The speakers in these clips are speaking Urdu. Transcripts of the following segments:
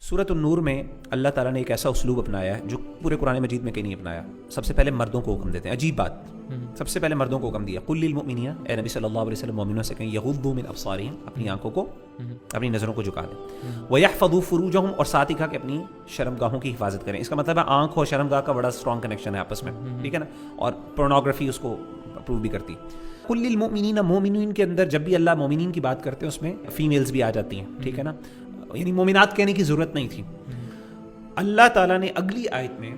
سورۃ النور میں اللہ تعالیٰ نے ایک ایسا اسلوب اپنایا ہے جو پورے قرآن مجید میں کہیں نہیں اپنایا. سب سے پہلے مردوں کو حکم دیتے ہیں, عجیب بات, سب سے پہلے مردوں کو حکم دیا, قل للمؤمنین, اے نبی صلی اللہ علیہ وسلم مومنوں سے کہیں یغضوا من ابصارہم, اپنی آنکھوں کو, اپنی نظروں کو جھکا دیں, ویحفظوا فروجہم, اور ساتھ ہی کہا کہ اپنی شرمگاہوں کی حفاظت کریں. اس کا مطلب ہے آنکھ اور شرمگاہ کا بڑا اسٹرانگ کنیکشن ہے آپس میں, ٹھیک ہے نا, اور پورنوگرافی اس کو اپروو بھی کرتی. قل للمؤمنین, مومنین کے اندر جب بھی اللہ مومنین کی بات کرتے ہیں اس میں فیمیلز بھی آ جاتی ہیں, ٹھیک ہے نا, یعنی مومنات کہنے کی ضرورت نہیں تھی. اللہ تعالیٰ نے اگلی آیت میں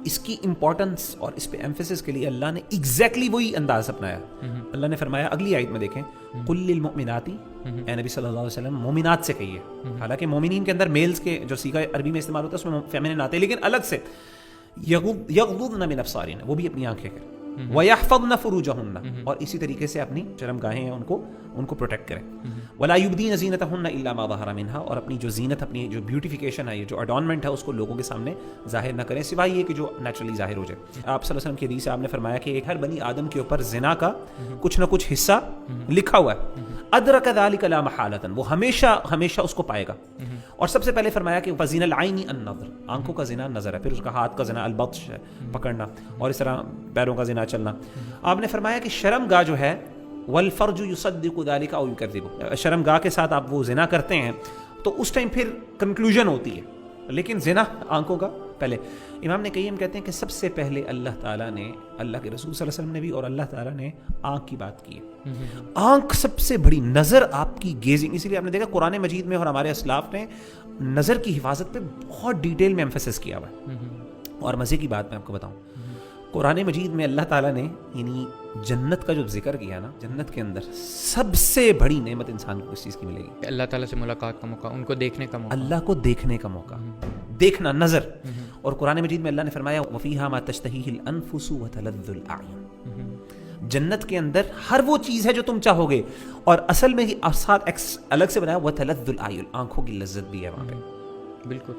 اس کی امپورٹنس اور اس پہ ایمفیسس کے لیے اللہ نے ایگزیکٹلی وہی انداز اپنایا. اللہ نے فرمایا اگلی آیت میں دیکھیں, قل للمؤمنات, اے نبی صلی اللہ علیہ وسلم مومنات سے کہیے. حالانکہ مومنین کے اندر میلز کے جو صیغہ عربی میں استعمال ہوتا ہے اس میں فیمنن آتے ہیں, لیکن الگ سے یغضضن من ابصارہن, وہ بھی اپنی آنکھیں کریں, وَيَحْفَظْنَ فُرُوجَهُنَّ, اور اسی طریقے سے اپنی شرمگاہیں ہیں ان کو پروٹیکٹ کریں. وَلَا يُبْدِينَ زِينَتَهُنَّ إِلَّا مَا ظَهَرَ مِنْهَا, اور اپنی جو زینت, اپنی جو بیوٹیفیکیشن ہے, یہ جو اڈورنمنٹ ہے, اس کو لوگوں کے سامنے ظاہر نہ کریں سوائے یہ کہ جو نیچرلی ظاہر ہو جائے. آپ صلی اللہ علیہ وسلم کی حدیث سے آپ نے فرمایا کہ ہر بنی آدم کے اوپر زنا کا کچھ نہ کچھ حصہ لکھا ہوا ہے, أَدْرَكَ ذَلِكَ لَا مَحَالَةً, وہ ہمیشہ اس کو پائے گا. اور سب سے پہلے فرمایا کہ فَزِنَ الْعَيْنِ النَّظْرُ, آنکھوں کا زنا نظر ہے, پھر اس کا ہاتھ کا زنا البطش ہے, پکڑنا, اور اس طرح پیروں کا زنا چلنا. آپ نے فرمایا کہ شرمگاہ جو ہے, والفرج یصدق ذلك او یکذب, شرمگاہ کے ساتھ آپ وہ زنا کرتے ہیں تو اس ٹائم پھر کنکلوژن ہوتی ہے, لیکن زنا آنکھوں کا پہلے. امام نے قیم کہتے ہیں کہ سب سے پہلے اللہ تعالیٰ نے, اللہ کے رسول صلی اللہ علیہ وسلم نے بھی, اور اللہ تعالیٰ نے آنکھ کی بات کی ہے. آنکھ سب سے بڑی, نظر آپ کی گیزنگ, اسی لیے آپ نے دیکھا قرآن مجید میں اور ہمارے اسلاف نے نظر کی حفاظت پہ بہت ڈیٹیل میں ایمفیسس کیا ہوا ہے. اور مزے کی بات میں آپ کو بتاؤں, قرآن مجید میں اللہ تعالیٰ نے یعنی جنت کا جو ذکر کیا نا, جنت کے اندر سب سے بڑی نعمت انسان کو اس چیز کی ملے گی, اللہ تعالیٰ سے ملاقات کا موقع, ان کو دیکھنے کا موقع, اللہ کو دیکھنے کا موقع, دیکھنا, نظر. اور قرآن مجید میں اللہ نے فرمایا وَفِيهَا مَا تَشْتَهِيهِ الْأَنفُسُ وَتَلَذُّ الْأَعْيُنُ, جنت کے اندر ہر وہ چیز ہے جو تم چاہو گے, اور اصل میں ساتھ الگ سے بنایا وَتَلَذُّ الْأَعْيُنُ, آنکھوں کی لذت بھی ہے وہاں پہ. بالکل.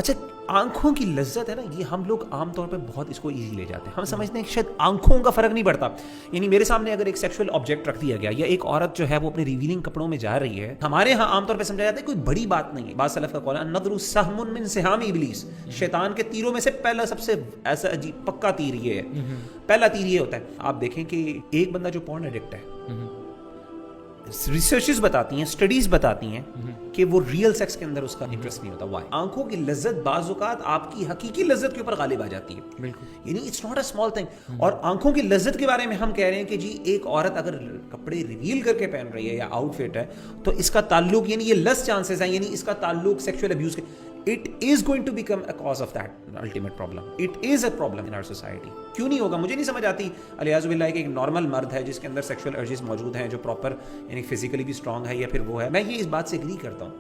اچھا, آنکھوں کی لذت ہے نا, یہ ہم لوگ عام طور پہ بہت اس کو ایزی لے جاتے ہیں. ہم سمجھتے ہیں کہ شاید آنکھوں کا فرق نہیں پڑتا. یعنی میرے سامنے اگر ایک سیکشل آبجیکٹ رکھ دیا گیا, یا ایک عورت جو ہے وہ اپنے ریویلنگ کپڑوں میں جا رہی ہے, ہمارے ہاں عام طور پہ سمجھا جاتا ہے کوئی بڑی بات نہیں ہے. بعض سلف کا قول ہے النظر سہم من سہام ابلیس, شیطان کے تیروں میں سے پہلا سب سے ایسا عجیب پکا تیر یہ ہے, پہلا تیر یہ ہوتا ہے. آپ دیکھیں کہ ایک بندہ جو پورن ایڈکٹ ہے, ریسرچز بتاتی ہیں, اسٹڈیز بتاتی ہیں کہ وہ ریئل سیکس کے اندر اس کا انٹرسٹ نہیں ہوتا. وائی؟ آنکھوں کی لذت بعض اوقات آپ کی حقیقی لذت کے اوپر غالب آ جاتی ہے. بالکل. یعنی it's not a small thing. اور آنکھوں کی لذت کے بارے میں ہم کہہ رہے ہیں کہ جی ایک عورت اگر کپڑے ریویل کر کے پہن رہی ہے یا آؤٹ فٹ ہے, تو اس کا تعلق, یعنی یہ لیس چانسز ہیں, یعنی اس کا تعلق سیکشل ابیوز کے, it is going to become a cause of that ultimate problem. It is a problem in our society. کیوں نہیں ہوگا, مجھے نہیں سمجھ آتی. علیاذ باللہ کہ ایک نارمل مرد ہے جس کے اندر سیکشل ارجز موجود ہیں, جو پراپر یعنی فزیکلی بھی اسٹرانگ ہے, یا پھر وہ ہے. میں یہ اس بات سے اگری کرتا ہوں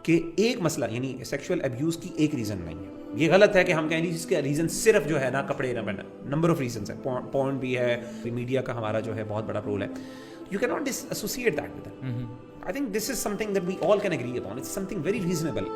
کہ ایک مسئلہ یعنی سیکشل ابیوز کی ایک ریزن نہیں ہے. یہ غلط ہے کہ ہم کہیں جس کا ریزن صرف جو ہے نا کپڑے نہ پہننا. نمبر آف ریزنس ہے, پورن بھی ہے, میڈیا کا ہمارا جو ہے بہت بڑا رول ہے. You cannot disassociate that with that. I think this is something that we all can agree upon. It's something very reasonable.